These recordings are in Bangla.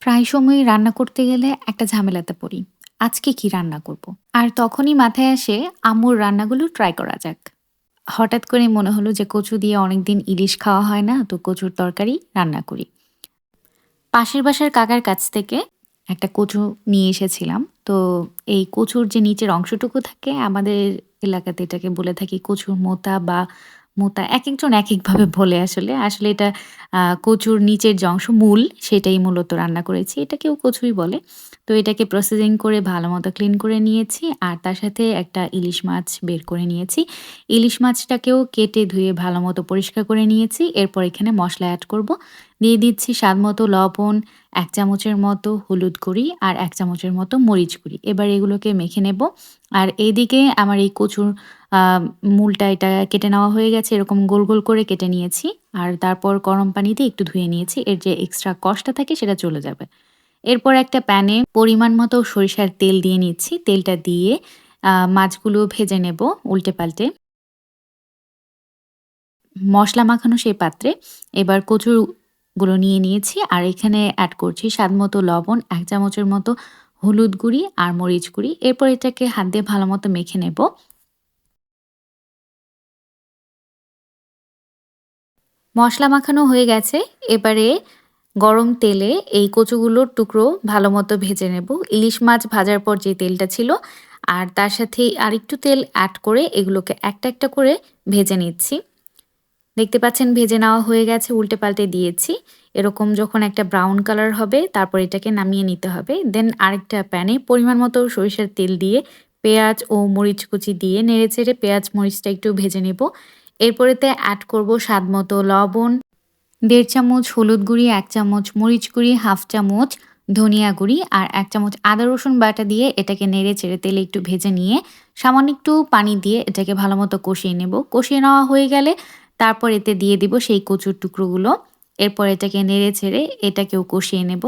প্রায় সময়ই রান্না করতে গেলে একটা ঝামেলাতে পড়ি। আজকে কি রান্না করব? আর তখনই মাথায় আসে আম্মুর রান্নাগুলো ট্রাই করা যাক। হঠাৎ করে মনে হলো যে কচু দিয়ে অনেকদিন ইলিশ খাওয়া হয় না, তো কচুর তরকারি রান্না করি। পাশের বাসার কাকার কাছ থেকে একটা কচু নিয়ে এসেছিলাম। তো এই কচুর যে নিচের অংশটুকু থাকে আমাদের এলাকাতে এটাকে বলে থাকি কচুর মোতা বা মোতা একেকজন একেকভাবে বলে আসলে। আসলে এটা কচুর নিচের যে অংশ মূল সেটাই মূলত রান্না করেছি। এটাকেও কচুই বলে। তো এটাকে প্রসেসিং করে ভালোমতো ক্লিন করে নিয়েছি। আর তার সাথে একটা ইলিশ মাছ বের করে নিয়েছি। ইলিশ মাছটাকেও কেটে ধুয়ে ভালোমতো পরিষ্কার করে নিয়েছি। এরপর এখানে মসলা এড করব। দিয়ে দিচ্ছি স্বাদমতো লবণ, ১ চামচের মতো হলুদ গুঁড়ি আর ১ চামচের মতো মরিচ গুঁড়ি। এবার এগুলোকে মেখে নেব। আর এইদিকে আমার এই কচুর আ মূলটা এটা কেটে নেওয়া হয়ে গেছে। এরকম গোল, গোল করে কেটে নিয়েছি। আর তারপর গরম পানি দিয়ে একটু ধুয়ে নিয়েছি। এর যে এক্সট্রা কষটা থাকে সেটা চলে যাবে। এরপর একটা প্যানে পরিমাণ মতো সরিষার তেল দিয়ে নিচ্ছি। তেলটা দিয়ে মাছগুলো ভেজে নেব উল্টে-পাল্টে। মসলা মাখানো সেই পাত্রে এবার কচুগুলো নিয়ে নিয়েছি আর এখানে অ্যাড করছি স্বাদমতো লবণ, ১ চামচের মতো হলুদ গুঁড়ি আর মরিচ গুঁড়ি। এরপর এটাকে হাত দিয়ে ভালোমতো মেখে নেব। মসলা মাখানো হয়ে গেছে। এবারে গরম তেলে এই কচুগুলোর টুকরো ভালোমতো ভেজে নেব। ইলিশ মাছ ভাজার পর যে তেলটা ছিল আর তার সাথে আরেকটু তেল অ্যাড করে এগুলোকে একটা, একটা করে ভেজে নিচ্ছি। দেখতে পাচ্ছেন ভেজে নেওয়া হয়ে গেছে, উল্টে-পাল্টে দিয়েছি। এরকম যখন একটা ব্রাউন কালার হবে তারপর এটাকে নামিয়ে নিতে হবে। দেন আরেকটা প্যানে পরিমাণ মতো সরিষার তেল দিয়ে পেঁয়াজ ও মরিচ কুচি দিয়ে নেড়েচেড়ে পেঁয়াজ মরিচটা একটু ভেজে নেব। এরপর এতে অ্যাড করব স্বাদমতো লবণ, ১.৫ চামচ হলুদ গুঁড়ি, ১ চামচ মরিচ গুঁড়ি, 1/2 চামচ ধনিয়া গুঁড়ি আর ১ চামচ আদা রসুন বাটা দিয়ে এটাকে নেড়েচেড়ে তেলে একটু ভেজে নিয়ে সামান্য একটু পানি দিয়ে এটাকে ভালোমতো কষিয়ে নেব। কষিয়ে নেওয়া হয়ে গেলে তারপর এতে দিয়ে দিব সেই কচুর টুকরোগুলো। এরপর এটাকে নেড়েচেড়ে এটাকেও কষিয়ে নেব।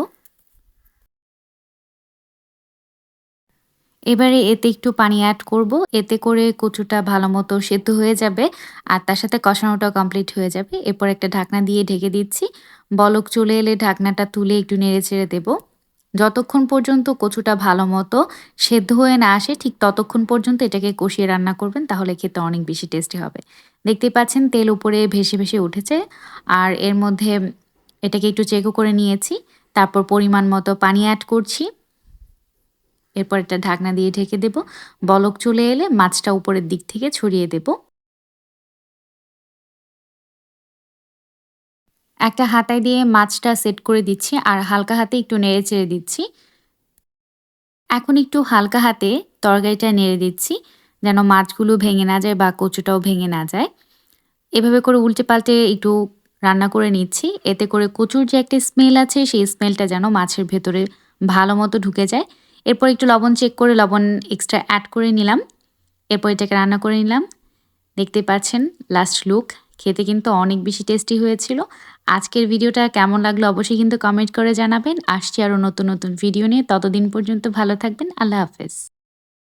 এবারে এতে একটু পানি এড করব। এতে করে কচুটা ভালোমতো সেদ্ধ হয়ে যাবে আর তার সাথে কষানোটাও কমপ্লিট হয়ে যাবে। এরপর একটা ঢাকনা দিয়ে ঢেকে দিচ্ছি। বলক চলে এলে ঢাকনাটা তুলে একটু নেড়েচেড়ে দেব। যতক্ষণ পর্যন্ত কচুটা ভালোমতো সেদ্ধ হয়ে না আসে ঠিক ততক্ষণ পর্যন্ত এটাকে কষিয়ে রান্না করবেন, তাহলে খেতে অনেক বেশি টেস্টি হবে। দেখতেই পাচ্ছেন তেল উপরে ভেসে, ভেসে উঠেছে আর এর মধ্যে এটাকে একটু চেকও করে নিয়েছি। তারপর পরিমাণ মতো পানি এড করছি। এরপর একটা ঢাকনা দিয়ে ঢেকে দেব। বলক চলে এলে মাছটা উপরের দিক থেকে ছড়িয়ে দেব। একটা হাতায় দিয়ে মাছটা সেট করে দিচ্ছি আর হালকা হাতে একটু নেড়ে-চেড়ে দিচ্ছি। এখন একটু হালকা হাতে তরকারিটা নেড়ে দিচ্ছি, যেন মাছগুলো ভেঙে না যায় বা কচুটাও ভেঙে না যায়। এভাবে করে উল্টে-পাল্টে একটু রান্না করে নিচ্ছি। এতে করে কচুর যে একটা স্মেল আছে সেই স্মেলটা যেন মাছের ভেতরে ভালোমতো ঢুকে যায়। এরপর একটু লবণ চেক করে লবণ এক্সট্রা এড করে নিলাম। এরপর এটাকে রান্না করে নিলাম। দেখতেই পাচ্ছেন লাস্ট লুক। খেতে কিন্তু অনেক বেশি টেস্টি হয়েছিল। আজকের ভিডিওটা কেমন লাগলো অবশ্যই কিন্তু কমেন্ট করে জানাবেন। আসছি আরও নতুন, নতুন ভিডিও নিয়ে। ততদিন পর্যন্ত ভালো থাকবেন। আল্লাহ হাফেজ।